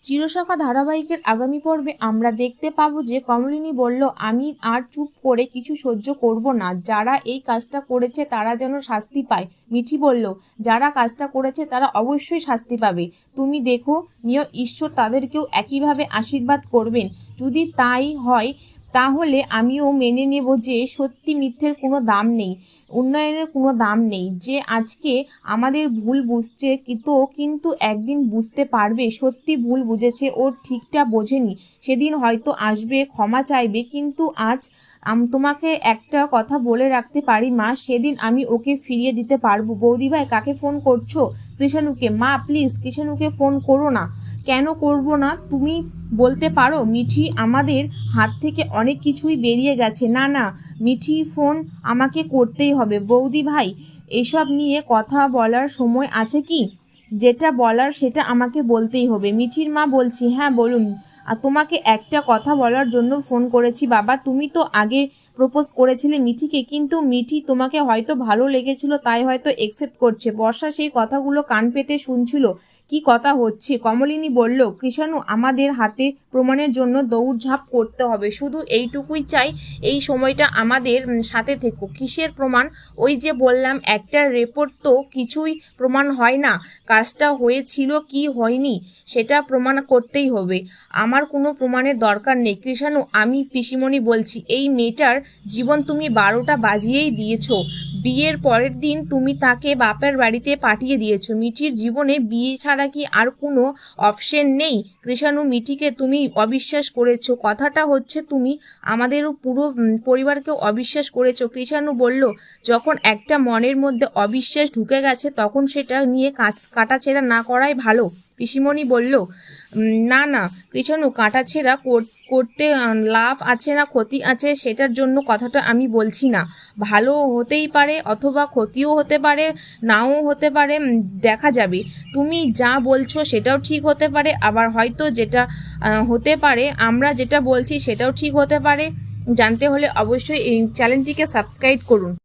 চিরসখা ধারাবাহিকের আগামী পর্বে আমরা দেখতে পাবো যে কমলিনী বলল, আমি আর চুপ করে কিছু সহ্য করব না, যারা এই কাজটা করেছে তারা যেন শাস্তি পায়। মিঠি বলল, যারা কাজটা করেছে তারা অবশ্যই শাস্তি পাবে, তুমি দেখো নিও, ঈশ্বর তাদেরকেও একইভাবে আশীর্বাদ করবেন। যদি তাই হয় তাহলে আমিও মেনে নেব যে সত্যি মিথ্যের কোনো দাম নেই, উন্নয়নের কোনো দাম নেই। যে আজকে আমাদের ভুল বুঝছে কিন্তু একদিন বুঝতে পারবে সত্যি ভুল বুঝেছে, ও ঠিকটা বোঝেনি, সেদিন হয়তো আসবে, ক্ষমা চাইবে। কিন্তু আজ তোমাকে একটা কথা বলে রাখতে পারি মা, সেদিন আমি ওকে ফিরিয়ে দিতে পারবো। বৌদিভাই কাকে ফোন করছো? কৃষাণুকে। মা প্লিজ কৃষাণুকে ফোন করো না। কেন করব না তুমি বলতে পারো? মিঠি, আমাদের হাত থেকে অনেক কিছুই বেরিয়ে গেছে। না না মিঠি, ফোন আমাকে করতেই হবে। বৌদি ভাই, এসব নিয়ে কথা বলার সময় আছে কি? যেটা বলার সেটা আমাকে বলতেই হবে। মিঠির মা বলছি। হ্যাঁ বলুন। আর তোমাকে একটা কথা বলার জন্য ফোন করেছি বাবা। তুমি তো আগে প্রপোজ করেছিলে মিঠিকে, কিন্তু মিঠি তোমাকে হয়তো ভালো লেগেছিল, তাই হয়তো একসেপ্ট করছে। বর্ষা সেই কথাগুলো কান পেতে শুনছিল। কি কথা হচ্ছে? কমলিনী বলল, কৃষাণু, আমাদের হাতে প্রমাণের জন্য দৌড়ঝাঁপ করতে হবে, শুধু এইটুকুই চাই, এই সময়টা আমাদের সাথে থেকো। কিসের প্রমাণ? ওই যে বললাম, একটা রিপোর্ট তো কিছুই প্রমাণ হয় না, কাজটা হয়েছিল কি হয়নি সেটা প্রমাণ করতেই হবে। আমার কোনো প্রমাণের দরকার নেই কৃষাণু, আমি পিসিমণি বলছি। এই মেয়েটার জীবন তুমি 12টা বাজিয়েই দিয়েছো। বিয়ের পরের দিন তুমি তাকে বাপের বাড়িতে পাঠিয়ে দিয়েছো। মিঠির জীবনে বিয়ে ছাড়া কি আর কোনো অপশন নেই? কৃষাণু, মিঠিকে তুমি অবিশ্বাস করেছো, কথাটা হচ্ছে তুমি আমাদেরও পুরো পরিবারকেও অবিশ্বাস করেছো। কৃষাণু বলল, যখন একটা মনের মধ্যে অবিশ্বাস ঢুকে গেছে তখন সেটা নিয়ে কাটাছেড়া না করাই ভালো। পিসিমণি বলল, না না কৃষাণু, কাটাছেড়া করতে লাভ আছে না ক্ষতি আছে সেটার জন্য কথাটা আমি বলছি না। ভালো হতেই পারে অথবা ক্ষতিও হতে পারে, নাও হতে পারে, দেখা যাবে। তুমি যা বলছো সেটাও ঠিক হতে পারে, আবার হয়তো যেটা হতে পারে আমরা যেটা বলছি সেটাও ঠিক হতে পারে। জানতে হলে অবশ্যই এই চ্যানেলটিকে সাবস্ক্রাইব করুন।